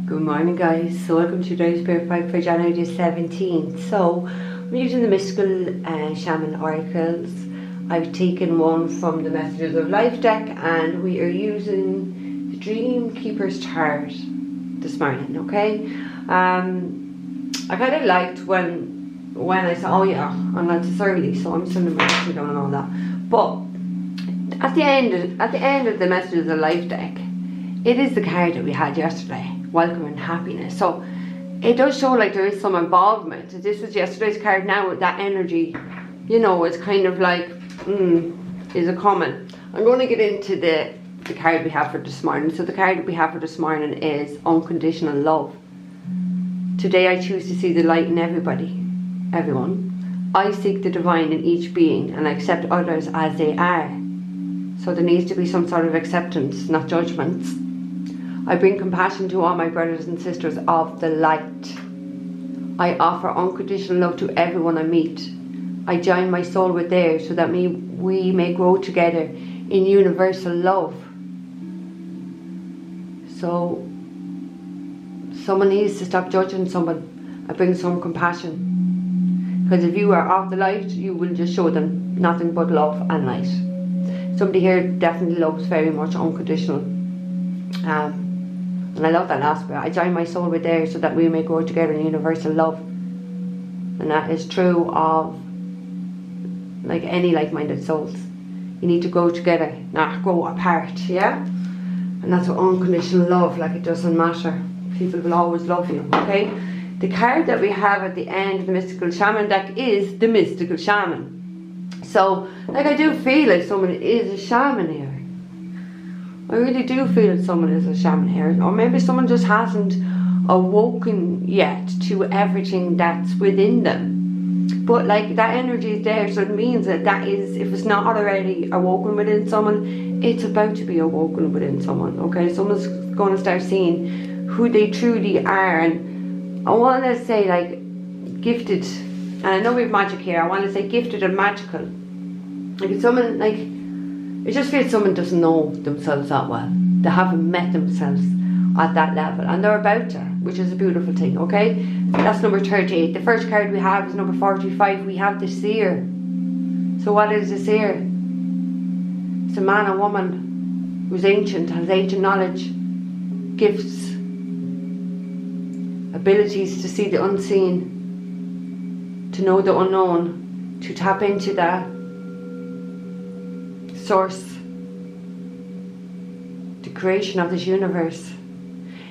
Good morning, guys. So welcome to today's Spirit Pipe for January the 17th. So I'm using the mystical shaman oracles. I've taken one from the Messages of Life deck, and we are using the Dream Keeper's Tarot this morning. Okay. I kind of liked when I said, oh yeah, and that's early, so I'm sending my message down and all that. But at the end of the Messages of Life deck, it is the card that we had yesterday, welcome and happiness. So it does show like there is some involvement. This was yesterday's card. Now that energy, you know, it's kind of like is it coming? I'm going to get into the card we have for this morning. So the card we have for this morning is unconditional love. Today I choose to see the light in everyone. I seek the divine in each being and accept others as they are. So there needs to be some sort of acceptance, not judgments. I bring compassion to all my brothers and sisters of the light. I offer unconditional love to everyone I meet. I join my soul with theirs so that we may grow together in universal love. So someone needs to stop judging someone and bring some compassion. Because if you are of the light, you will just show them nothing but love and light. Somebody here definitely loves very much unconditional. And I love that last bit. I join my soul with theirs so that we may grow together in universal love. And that is true of like any like-minded souls. You need to grow together, not grow apart, yeah? And that's what unconditional love, like it doesn't matter. People will always love you, okay? The card that we have at the end of the Mystical Shaman deck is the Mystical Shaman. So, like I do feel like someone is a shaman here. I really do feel that someone is a shaman here. Or maybe someone just hasn't awoken yet to everything that's within them. But like that energy is there, so it means that is, if it's not already awoken within someone, it's about to be awoken within someone, okay? Someone's going to start seeing who they truly are. And I want to say like gifted, and I know we have magic here, I want to say gifted and magical. Like it's someone like, it just feels someone doesn't know themselves that well. They haven't met themselves at that level, and they're about to, which is a beautiful thing, okay? That's number 38. The first card we have is number 45. We have the seer. So what is the seer? It's a man or woman who's ancient, has ancient knowledge, gifts, abilities to see the unseen, to know the unknown, to tap into that source, the creation of this universe.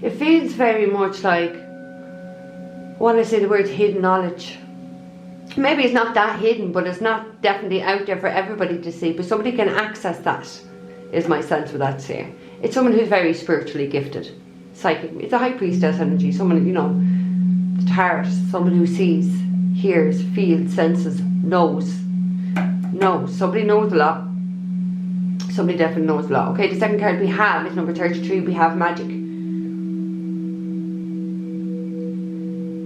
It feels very much like, I want to say the word hidden knowledge. Maybe it's not that hidden, but it's not definitely out there for everybody to see, but somebody can access that, is my sense with that seer. It's someone who's very spiritually gifted, psychic. It's a high priestess energy, someone, you know, the tarot, someone who sees, hears, feels, senses, knows. Somebody knows a lot. Somebody definitely knows a lot. Okay, the second card we have is number 33. We have magic.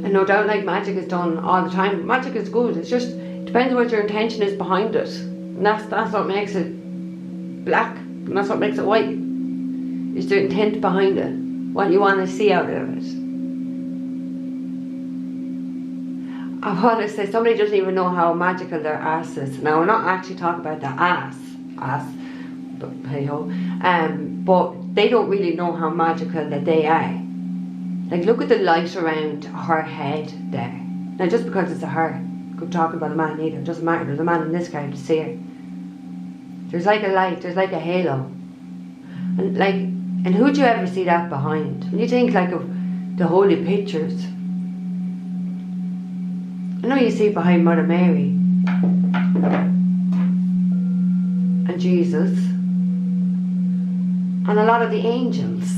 And no doubt like magic is done all the time. Magic is good. It's just, it depends on what your intention is behind it. And that's what makes it black. And that's what makes it white. Is the intent behind it. What you want to see out of it. I want to say somebody doesn't even know how magical their ass is. Now we're not actually talking about the ass. But hey ho, but they don't really know how magical that they are. Like look at the light around her head there. Now just because it's a her, could talk about a man either, it doesn't matter. There's a man in this card to see her. There's like a light, there's like a halo. And who do you ever see that behind? When you think like of the holy pictures, I know you see behind Mother Mary and Jesus and a lot of the angels.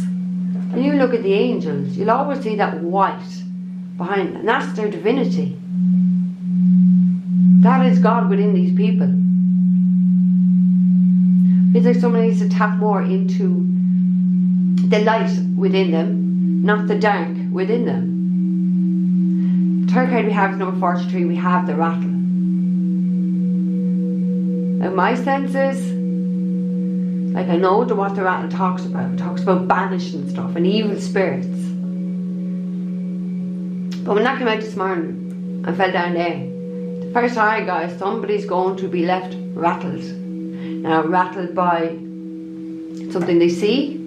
When you look at the angels, you'll always see that white behind them, and that's their divinity. That is God within these people. It's like someone needs to tap more into the light within them, not the dark within them. The third card we have is number 43. We have the rattle. Now my sense is, like I know what the rattle talks about. It talks about banishing stuff and evil spirits. But when I came out this morning, I fell down there. The first eye, guys, somebody's going to be left rattled. Now, rattled by something they see,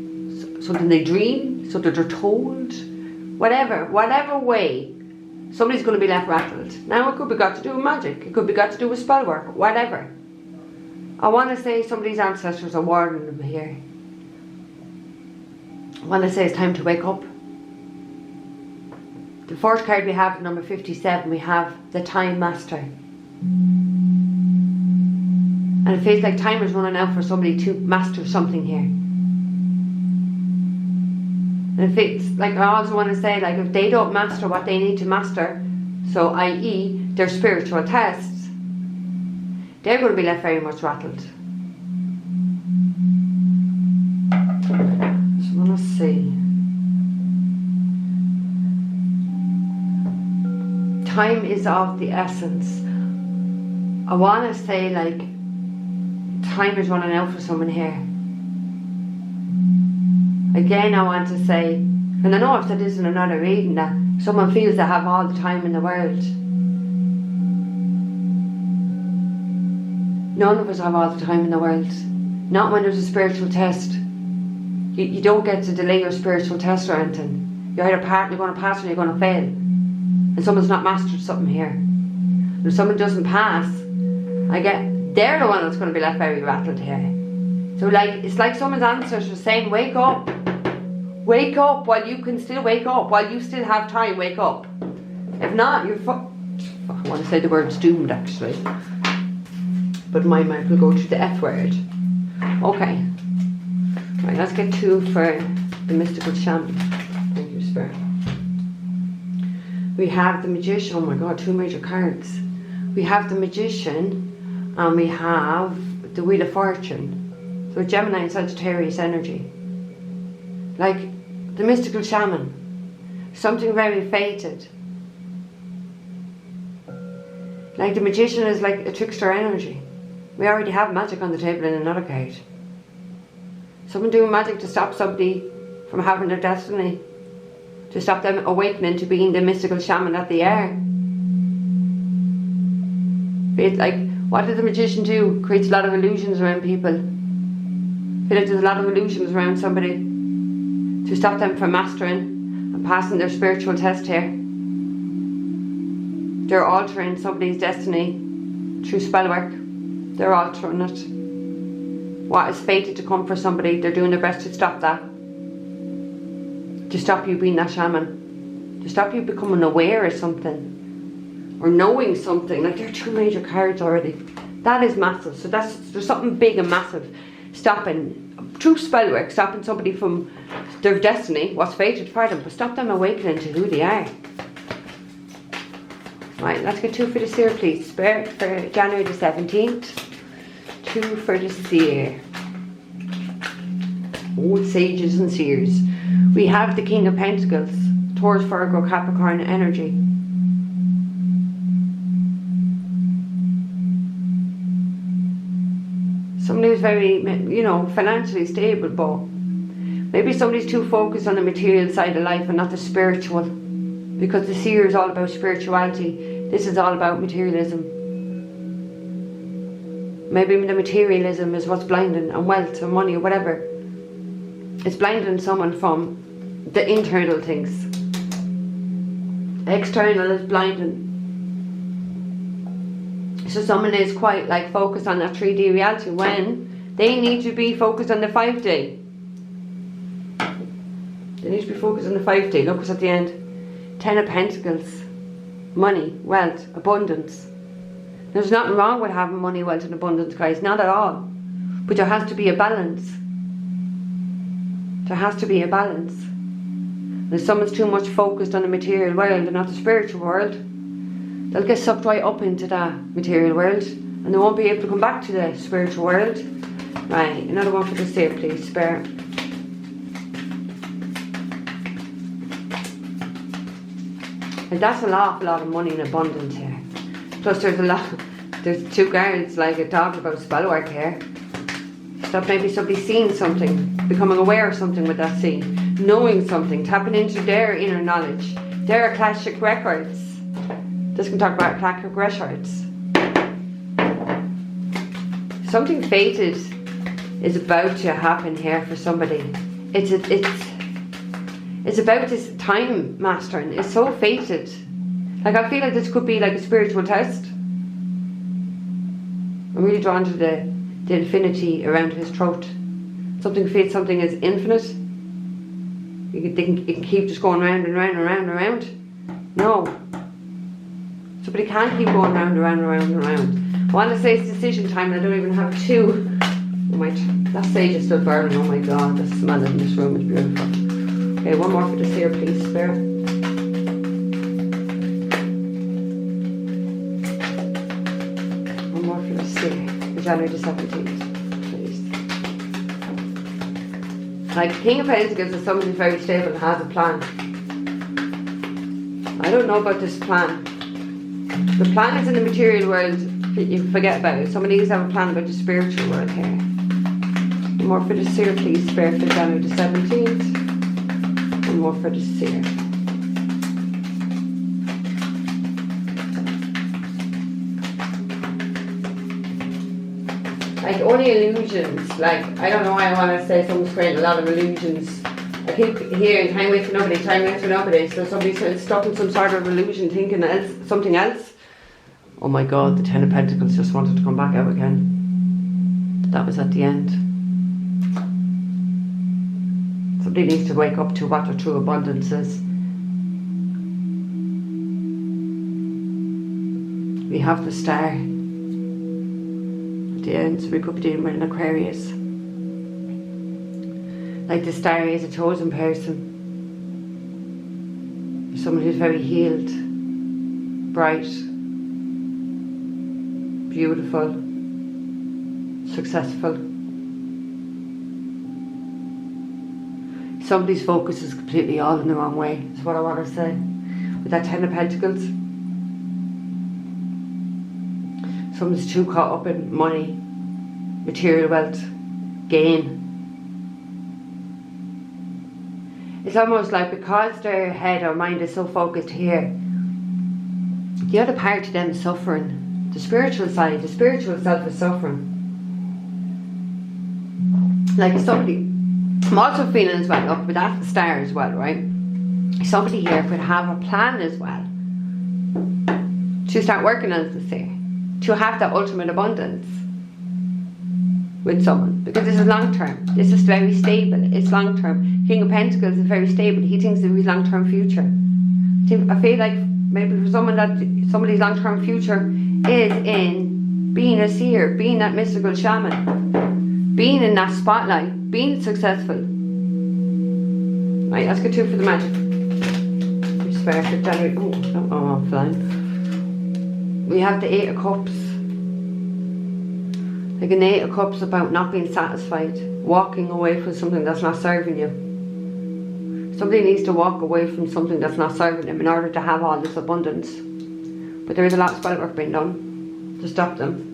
something they dream, something they're told, whatever way, somebody's going to be left rattled. Now, it could be got to do with magic, it could be got to do with spell work, whatever. I want to say somebody's ancestors are warning them here. I want to say it's time to wake up. The fourth card we have, number 57, we have the Time Master. And it feels like time is running out for somebody to master something here. And if it's like, I also want to say, like, if they don't master what they need to master, so i.e. their spiritual tests, they're going to be left very much rattled. So I want to see. Time is of the essence. I want to say, like, time is running out for someone here. Again, I want to say, and I know I've said this in another reading, that someone feels they have all the time in the world. None of us have all the time in the world. Not when there's a spiritual test. You don't get to delay your spiritual test or anything. You're either you're going to pass or you're going to fail. And someone's not mastered something here. And if someone doesn't pass, they're the one that's going to be left very rattled here. So, like, it's like someone's answers are saying, wake up. Wake up while you can still wake up. While you still have time, wake up. If not, you're I want to say the word's doomed, actually. But my mind will go to the F word. Okay. Right, let's get 2 for the mystical shaman. Thank you, Spirit. We have the Magician. Oh my God, 2 major cards. We have the Magician and we have the Wheel of Fortune. So Gemini and Sagittarius energy. Like the mystical shaman. Something very fated. Like the Magician is like a trickster energy. We already have magic on the table in another card. Someone doing magic to stop somebody from having their destiny. To stop them awakening to being the mystical shaman that they are. It's like, what does the Magician do? Creates a lot of illusions around people. I feel like there's a lot of illusions around somebody to stop them from mastering and passing their spiritual test here. They're altering somebody's destiny through spell work. They're altering it. What is fated to come for somebody, they're doing their best to stop that. To stop you being that shaman. To stop you becoming aware of something. Or knowing something. Like, there are 2 major cards already. That is massive. So there's something big and massive stopping, through spell work, stopping somebody from their destiny, what's fated for them, but stop them awakening to who they are. Right, let's get 2 for the seer, please. Spirit for January the 17th. 2 for the seer. Old sages and seers. We have the King of Pentacles, Taurus, Virgo, Capricorn energy. Somebody who's very, financially stable, but maybe somebody's too focused on the material side of life and not the spiritual. Because the seer is all about spirituality. This is all about materialism. Maybe the materialism is what's blinding, and wealth and money or whatever. It's blinding someone from the internal things. External is blinding. So someone is quite like focused on that 3D reality when they need to be focused on the 5D. They need to be focused on the 5D. Look what's at the end. 10 of Pentacles. Money, wealth, abundance. There's nothing wrong with having money, wealth and abundance, guys. Not at all. But there has to be a balance. There has to be a balance. And if someone's too much focused on the material world and not the spiritual world, they'll get sucked right up into that material world and they won't be able to come back to the spiritual world. Right, another one for the seer, please, Spirit. And that's an awful lot of money in abundance here. Plus there's 2 cards like it talks about spell work here. So maybe somebody's seeing something, becoming aware of something with that scene, knowing something, tapping into their inner knowledge, There are classic records. This can talk about classic records. Something fated is about to happen here for somebody. It's about this time mastering. It's so fated. Like, I feel like this could be like a spiritual test. I'm really drawn to the infinity around his throat. Something fate, something is infinite. It can keep just going round and round and round and round. No. Somebody can't keep going round and round and round and round. I want to say it's decision time and I don't even have two. Oh my, that sage is still burning. Oh my god, the smell in this room is beautiful. Okay, one more for the seer, please, Spirit. One more for the seer. For January the 17th, please. Like, King of Pentacles is somebody who's very stable and has a plan. I don't know about this plan. The plan is in the material world. You forget about it. Somebody needs to have a plan about the spiritual world here. One more for the seer, please, Spirit, for January the 17th. One more for the seer. Like, only illusions. Like, I don't know why I want to say someone's creating a lot of illusions. I keep hearing time waits for nobody, time waits for nobody. So somebody's stuck in some sort of illusion, thinking something else. Oh my god, the Ten of Pentacles just wanted to come back out again. That was at the end. Somebody needs to wake up to what their true abundance is. We have the Star at the end, so we could be dealing with an Aquarius. Like, the Star is a chosen person. Someone who's very healed, bright, beautiful, successful. Somebody's focus is completely all in the wrong way, is what I want to say. With that Ten of Pentacles, someone's too caught up in money, material wealth, gain. It's almost like because their head or mind is so focused here, the other part of them is suffering. The spiritual side, the spiritual self is suffering. Like, somebody, I'm also feeling as well, look, but that's the Star as well, right? Somebody here could have a plan as well to start working on this here, to have that ultimate abundance with someone, because this is long term. This is very stable. It's long term. King of Pentacles is very stable. He thinks of his long term future. I feel like maybe for someone that somebody's long term future is in being a seer, being that mystical shaman, being in that spotlight, being successful. Right, let's get two for the magic. Respect for January. Oh, I'm flying. We have the Eight of Cups. Like, an Eight of Cups about not being satisfied, walking away from something that's not serving you. Somebody needs to walk away from something that's not serving them in order to have all this abundance. But there is a lot of spell work being done to stop them.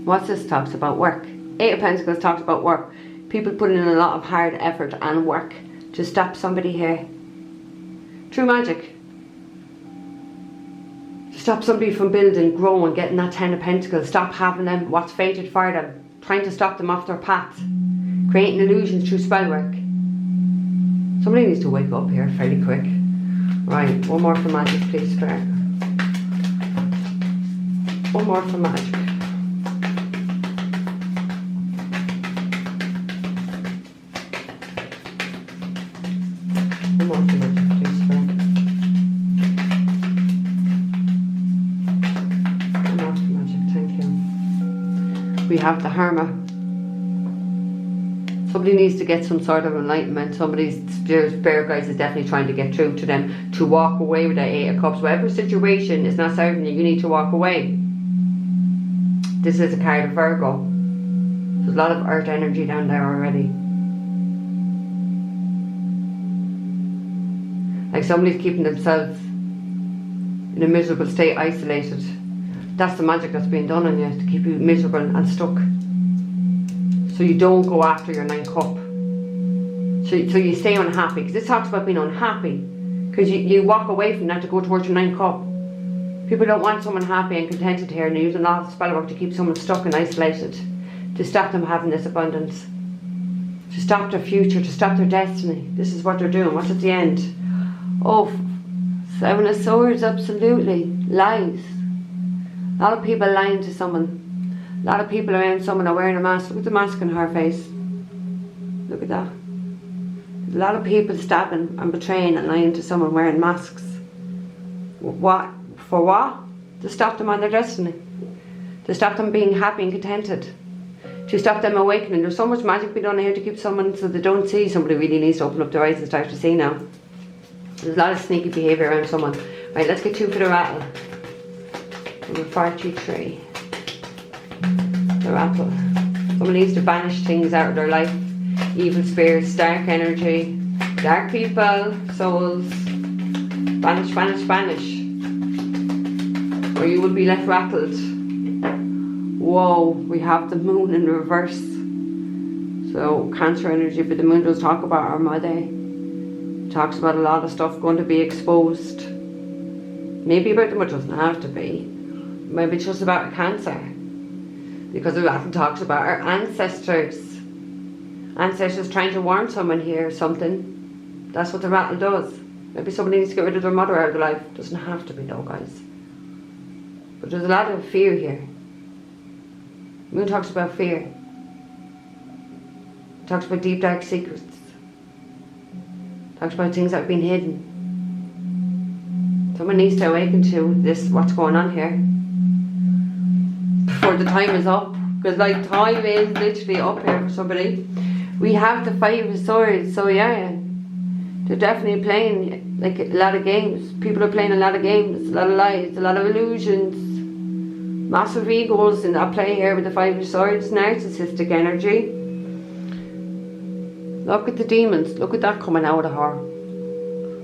What's this talks about? Work. Eight of Pentacles talks about work. People putting in a lot of hard effort and work to stop somebody here. True magic. To stop somebody from building, growing, getting that Ten of Pentacles. Stop having them, what's fated for them. Trying to stop them off their path. Creating illusions through spell work. Somebody needs to wake up here fairly quick. Right, one more for magic, please, Spirit. One more for magic. One more for magic, please, Spirit. One more for magic, thank you. We have the Hermit. Somebody needs to get some sort of enlightenment. Somebody's spirit guides is definitely trying to get through to them to walk away with that Eight of Cups. Whatever situation is not serving you, you need to walk away. This is a card of Virgo. There's a lot of earth energy down there already. Like, somebody's keeping themselves in a miserable state, isolated. That's the magic that's being done on you, to keep you miserable and stuck. So you don't go after your 9 cup. So you stay unhappy. Because this talks about being unhappy. Because you walk away from that to go towards your 9th cup. People don't want someone happy and contented here, and they're using a lot of spell work to keep someone stuck and isolated, to stop them having this abundance, to stop their future, to stop their destiny. This is what they're doing. What's at the end? Oh, 7 of Swords, absolutely. Lies. A lot of people lying to someone. A lot of people around someone are wearing a mask. Look at the mask on her face. Look at that. A lot of people stabbing and betraying and lying to someone wearing masks. What? For what? To stop them on their destiny. To stop them being happy and contented. To stop them awakening. There's so much magic being done here to keep someone so they don't see. Somebody really needs to open up their eyes and start to see now. There's a lot of sneaky behaviour around someone. Right, let's get 2 for the rattle. Number 43. The rattle. Someone needs to banish things out of their life. Evil spirits, dark energy, dark people, souls. Banish, banish, banish. Or you will be left rattled. Whoa, we have the moon in reverse. So Cancer energy, but the moon does talk about Armada. It talks about a lot of stuff going to be exposed. Maybe about them, it doesn't have to be. Maybe it's just about a Cancer. Because the rattle talks about our ancestors. Ancestors trying to warn someone here or something. That's what the rattle does. Maybe somebody needs to get rid of their mother out of their life. Doesn't have to be though, guys. But there's a lot of fear here. Moon talks about fear. It talks about deep dark secrets. It talks about things that have been hidden. Someone needs to awaken to this, what's going on here, before the time is up. Because like time is literally up here for somebody. We have the 5 of Swords, so yeah. They're definitely playing like a lot of games. People are playing a lot of games, a lot of lies, a lot of illusions. Massive egos in that play here with the 5 of Swords. Narcissistic energy. Look at the demons. Look at that coming out of her.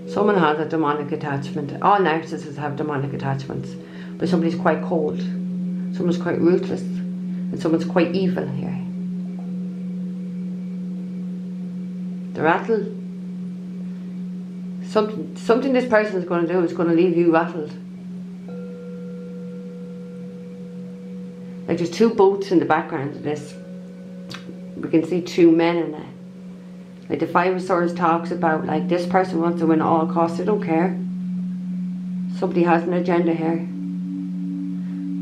Someone has a demonic attachment. All narcissists have demonic attachments. But somebody's quite cold. Someone's quite ruthless. And someone's quite evil here. The rattle. Something this person is going to do is going to leave you rattled. Like there's 2 boats in the background of this. We can see 2 men in it. Like the 5 of Swords talks about like this person wants to win at all costs. They don't care. Somebody has an agenda here.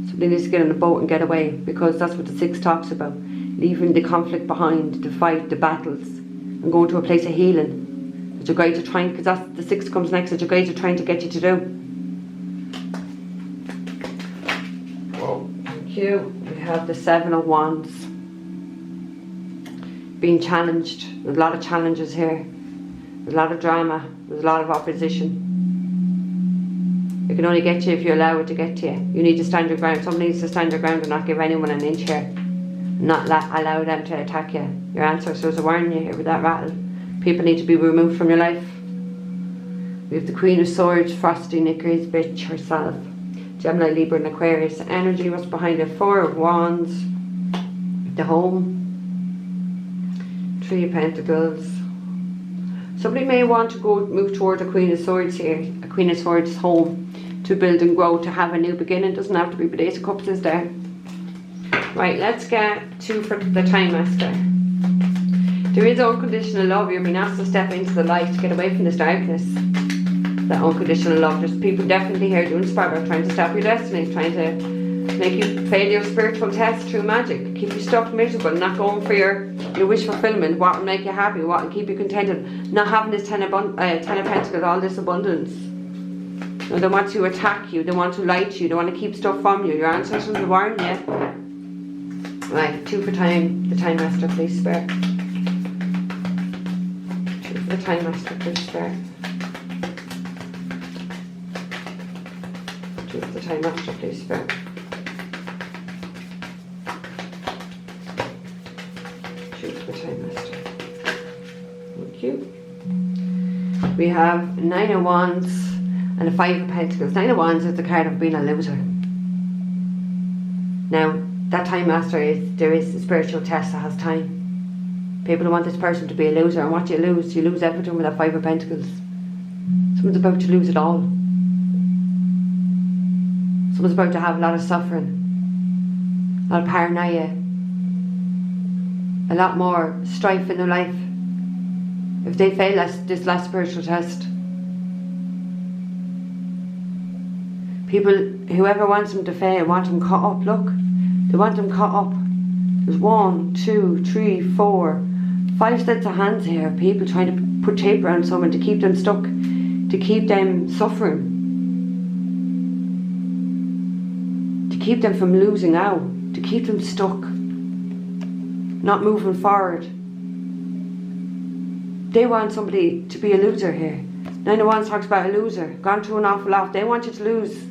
Somebody needs to get on a boat and get away, because that's what the 6 talks about. Leaving the conflict behind, the fight, the battles, and going to a place of healing. That your guides are trying, because that's the 6 comes next, that your guides are trying to get you to do. Whoa, thank you. We have the 7 of Wands. Being challenged. There's a lot of challenges here. There's a lot of drama. There's a lot of opposition. It can only get you if you allow it to get to you. You need to stand your ground. Someone needs to stand your ground and not give anyone an inch here. Not allow them to attack you. Your ancestors are warning you here with that rattle. People need to be removed from your life. We have the Queen of Swords, Frosty Nicker's bitch herself. Gemini, Libra and Aquarius energy. What's behind it? 4 of Wands. The home. 3 of Pentacles. Somebody may want to move toward a Queen of Swords here. A Queen of Swords home. To build and grow, to have a new beginning. Doesn't have to be, but Ace of Cups is there. Right, let's get 2 for the Time Master. There is unconditional love. You're being asked to step into the light, to get away from this darkness. That unconditional love. There's people definitely here doing spellwork, trying to stop your destiny, trying to make you fail your spiritual test through magic, keep you stuck miserable, not going for your wish fulfillment, what will make you happy, what will keep you contented, not having this 10 of Pentacles, all this abundance. No, they want to attack you, they want to lie to you, they want to keep stuff from you. Your ancestors will warn you. Right, 2 for time, the Time Master, please spare. 2 for the Time Master, please spare. 2 for the Time Master, please spare. 2 for the Time Master. Thank you. We have 9 of Wands. And the 5 of Pentacles. 9 of Wands is the card of being a loser. Now, that Time Master there is a spiritual test that has time. People want this person to be a loser, and what you lose everything with that 5 of Pentacles. Someone's about to lose it all. Someone's about to have a lot of suffering, a lot of paranoia, a lot more strife in their life if they fail this last spiritual test. People, whoever wants them to fail, want them cut up. Look, they want them cut up. There's 1, 2, 3, 4, 5 sets of hands here. People trying to put tape around someone to keep them stuck, to keep them suffering, to keep them from losing out, to keep them stuck, not moving forward. They want somebody to be a loser here. 9 of Wands talks about a loser, gone through an awful lot. They want you to lose.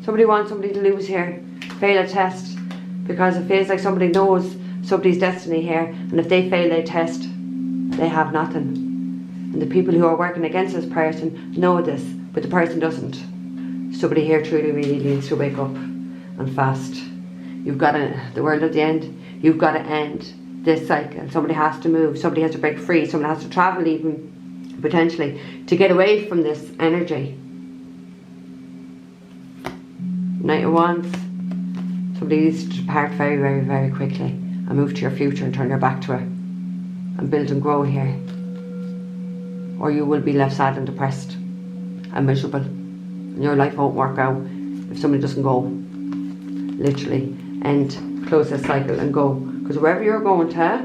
Somebody wants somebody to lose here, fail a test, because it feels like somebody knows somebody's destiny here, and if they fail a test, they have nothing. And the people who are working against this person know this, but the person doesn't. Somebody here truly really needs to wake up and fast. You've got the world at the end. You've got to end this cycle. Somebody has to move. Somebody has to break free. Somebody has to travel even, potentially, to get away from this energy. Knight of Wands. Somebody needs to depart very, very, very quickly and move to your future and turn your back to it and build and grow here. Or you will be left sad and depressed and miserable. And your life won't work out if somebody doesn't go. Literally close this cycle and go. Because wherever you're going to,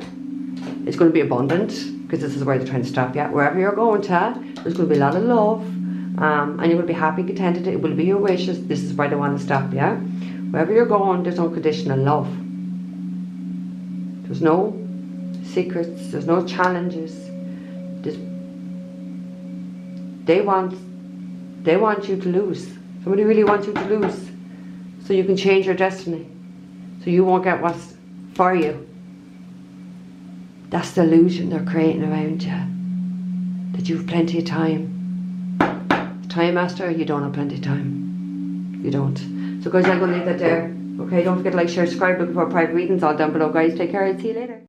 it's going to be abundant, because this is where they're trying to stop you. Wherever you're going to, there's going to be a lot of love, and you're going to be happy, contented. It will be your wishes. This is why they want to stop you. Wherever you're going, there's no conditional love. There's no secrets. There's no challenges. They want you to lose. Somebody really wants you to lose, so you can change your destiny, so you won't get what's for you. That's the illusion they're creating around you, that you have plenty of time. Time master, you don't have plenty of time. You don't. So guys, I'm going to leave that there. Okay, don't forget to like, share, subscribe, looking for private readings all down below, guys. Take care, I'll see you later.